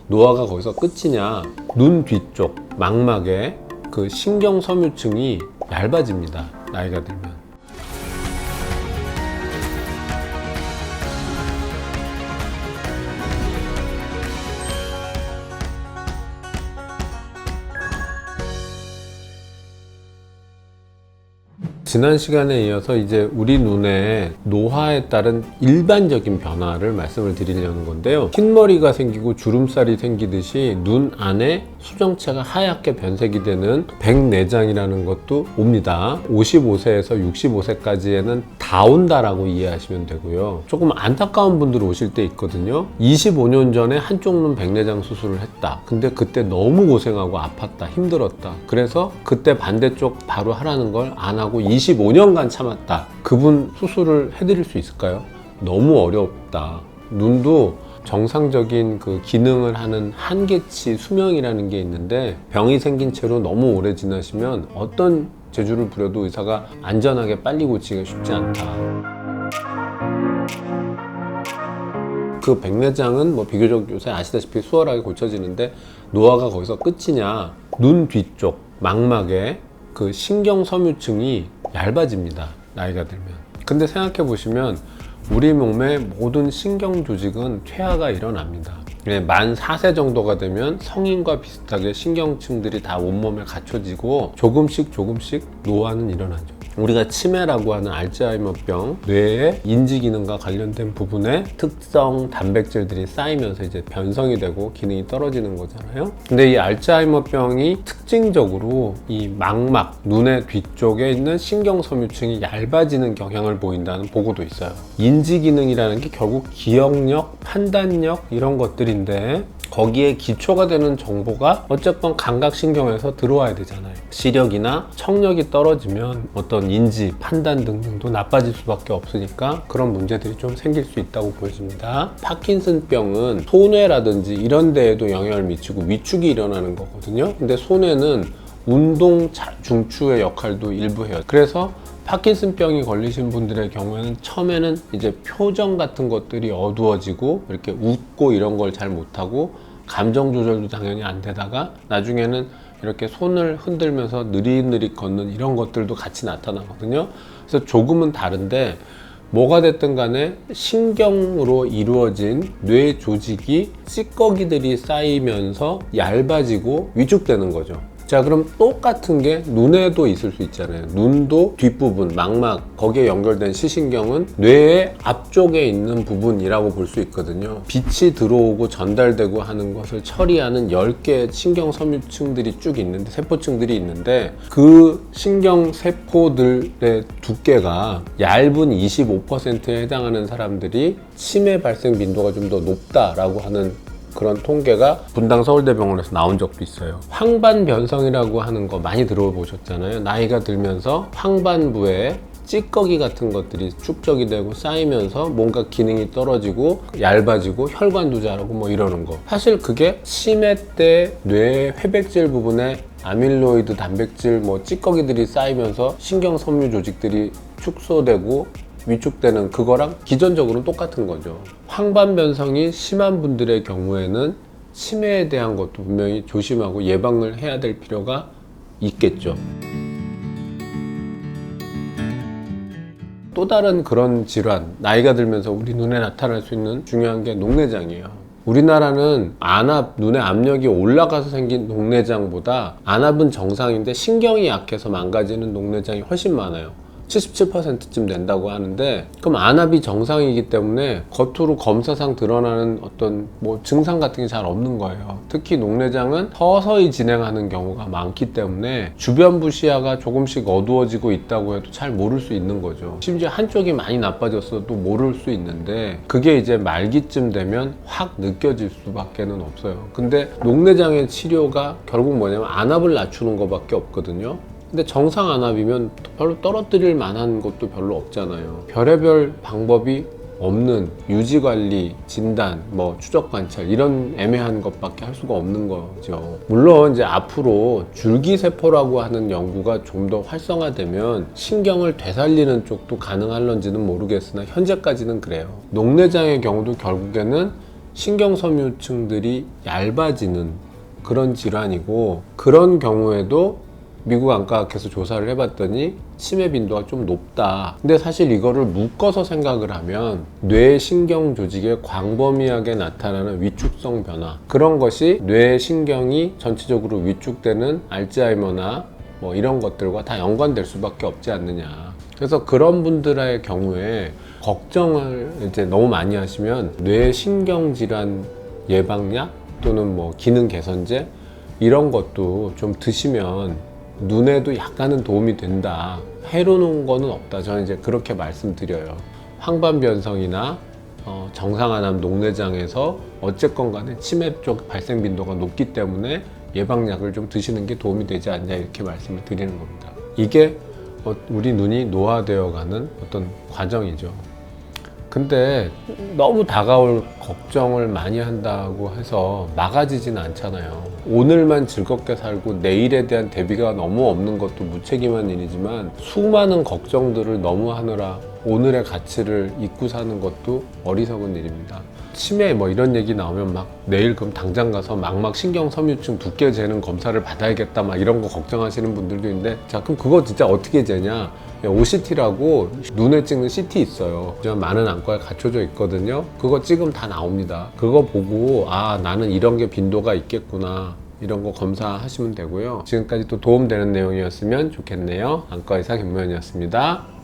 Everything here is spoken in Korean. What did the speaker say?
노화가 거기서 끝이냐? 눈 뒤쪽 망막에 그 신경 섬유층이 얇아집니다. 나이가 들면. 지난 시간에 이어서 이제 우리 눈에 노화에 따른 일반적인 변화를 말씀을 드리려는 건데요. 흰머리가 생기고 주름살이 생기듯이 눈 안에 수정체가 하얗게 변색이 되는 백내장이라는 것도 옵니다. 55세에서 65세까지에는 다 온다라고 이해하시면 되고요. 조금 안타까운 분들 오실 때 있거든요. 25년 전에 한쪽 눈 백내장 수술을 했다. 근데 그때 너무 고생하고 아팠다, 힘들었다. 그래서 그때 반대쪽 바로 하라는 걸 안 하고 25년간 참았다. 그분 수술을 해드릴 수 있을까요? 너무 어렵다. 눈도 정상적인 그 기능을 하는 한계치 수명이라는 게 있는데 병이 생긴 채로 너무 오래 지나시면 어떤 제주를 부려도 의사가 안전하게 빨리 고치기가 쉽지 않다. 그 백내장은 뭐 비교적 요새 아시다시피 수월하게 고쳐지는데 노화가 거기서 끝이냐? 눈 뒤쪽 망막에 그 신경 섬유층이 얇아집니다. 나이가 들면. 근데 생각해 보시면 우리 몸의 모든 신경 조직은 퇴화가 일어납니다. 만 4세 정도가 되면 성인과 비슷하게 신경층들이 다 온몸에 갖춰지고 조금씩 노화는 일어나죠. 우리가 치매라고 하는 알츠하이머병, 뇌의 인지 기능과 관련된 부분에 특성 단백질들이 쌓이면서 이제 변성이 되고 기능이 떨어지는 거잖아요. 근데 이 알츠하이머병이 특징적으로 이 망막, 눈의 뒤쪽에 있는 신경섬유층이 얇아지는 경향을 보인다는 보고도 있어요. 인지 기능이라는 게 결국 기억력, 판단력 이런 것들인데 거기에 기초가 되는 정보가 어쨌건 감각신경에서 들어와야 되잖아요. 시력이나 청력이 떨어지면 어떤 인지, 판단 등등도 나빠질 수밖에 없으니까 그런 문제들이 좀 생길 수 있다고 보여집니다. 파킨슨병은 손해라든지 이런 데에도 영향을 미치고 위축이 일어나는 거거든요. 근데 손해는 운동 중추의 역할도 일부 해요. 그래서 파킨슨병이 걸리신 분들의 경우에는 처음에는 이제 표정 같은 것들이 어두워지고 이렇게 웃고 이런 걸 잘 못하고 감정 조절도 당연히 안 되다가 나중에는 이렇게 손을 흔들면서 느릿느릿 걷는 이런 것들도 같이 나타나거든요. 그래서 조금은 다른데 뭐가 됐든 간에 신경으로 이루어진 뇌 조직이 찌꺼기들이 쌓이면서 얇아지고 위축되는 거죠. 자, 그럼 똑같은 게 눈에도 있을 수 있잖아요. 눈도 뒷부분, 망막, 거기에 연결된 시신경은 뇌의 앞쪽에 있는 부분이라고 볼 수 있거든요. 빛이 들어오고 전달되고 하는 것을 처리하는 10개의 신경섬유층들이 쭉 있는데, 세포층들이 있는데 그 신경세포들의 두께가 얇은 25%에 해당하는 사람들이 치매 발생 빈도가 좀 더 높다라고 하는 그런 통계가 분당 서울대병원에서 나온 적도 있어요. 황반변성이라고 하는 거 많이 들어보셨잖아요. 나이가 들면서 황반부에 찌꺼기 같은 것들이 축적이 되고 쌓이면서 뭔가 기능이 떨어지고 얇아지고 혈관도 자라고 뭐 이러는 거. 사실 그게 치매 때 뇌 회백질 부분에 아밀로이드 단백질 뭐 찌꺼기들이 쌓이면서 신경섬유 조직들이 축소되고 위축되는 그거랑 기전적으로는 똑같은 거죠. 황반변성이 심한 분들의 경우에는 치매에 대한 것도 분명히 조심하고 예방을 해야 될 필요가 있겠죠. 또 다른 그런 질환, 나이가 들면서 우리 눈에 나타날 수 있는 중요한 게 녹내장이에요. 우리나라는 안압, 눈의 압력이 올라가서 생긴 녹내장보다 안압은 정상인데 신경이 약해서 망가지는 녹내장이 훨씬 많아요. 77%쯤 된다고 하는데, 그럼 안압이 정상이기 때문에 겉으로 검사상 드러나는 어떤 뭐 증상 같은 게 잘 없는 거예요. 특히 녹내장은 서서히 진행하는 경우가 많기 때문에 주변부 시야가 조금씩 어두워지고 있다고 해도 잘 모를 수 있는 거죠. 심지어 한쪽이 많이 나빠졌어도 모를 수 있는데 그게 이제 말기쯤 되면 확 느껴질 수밖에는 없어요. 근데 녹내장의 치료가 결국 뭐냐면 안압을 낮추는 것밖에 없거든요. 근데 정상 안압이면 별로 떨어뜨릴 만한 것도 별로 없잖아요. 별의별 방법이 없는 유지관리, 진단, 뭐 추적 관찰 이런 애매한 것밖에 할 수가 없는 거죠. 물론 이제 앞으로 줄기세포라고 하는 연구가 좀 더 활성화되면 신경을 되살리는 쪽도 가능할런지는 모르겠으나 현재까지는 그래요. 녹내장의 경우도 결국에는 신경섬유층들이 얇아지는 그런 질환이고, 그런 경우에도 미국 안과학회에서 조사를 해봤더니 치매 빈도가 좀 높다. 근데 사실 이거를 묶어서 생각을 하면 뇌 신경 조직에 광범위하게 나타나는 위축성 변화, 그런 것이 뇌 신경이 전체적으로 위축되는 알츠하이머나 뭐 이런 것들과 다 연관될 수밖에 없지 않느냐. 그래서 그런 분들의 경우에 걱정을 이제 너무 많이 하시면 뇌 신경 질환 예방약 또는 뭐 기능 개선제 이런 것도 좀 드시면 눈에도 약간은 도움이 된다. 해로운 거는 없다. 저는 이제 그렇게 말씀드려요. 황반변성이나 정상화암 녹내장에서 어쨌건 간에 치매 쪽 발생 빈도가 높기 때문에 예방약을 좀 드시는 게 도움이 되지 않냐, 이렇게 말씀을 드리는 겁니다. 이게 우리 눈이 노화되어 가는 어떤 과정이죠. 근데 너무 다가올 걱정을 많이 한다고 해서 막아지진 않잖아요. 오늘만 즐겁게 살고 내일에 대한 대비가 너무 없는 것도 무책임한 일이지만, 수많은 걱정들을 너무 하느라 오늘의 가치를 잊고 사는 것도 어리석은 일입니다. 치매 뭐 이런 얘기 나오면 막 내일 그럼 당장 가서 막막 신경섬유층 두께 재는 검사를 받아야겠다 막 이런 거 걱정하시는 분들도 있는데, 자 그럼 그거 진짜 어떻게 재냐? OCT라고 눈에 찍는 CT 있어요. 많은 안과에 갖춰져 있거든요. 그거 찍으면 다 나옵니다. 그거 보고 아 나는 이런 게 빈도가 있겠구나, 이런 거 검사하시면 되고요. 지금까지 또 도움되는 내용이었으면 좋겠네요. 안과의사 김모현이었습니다.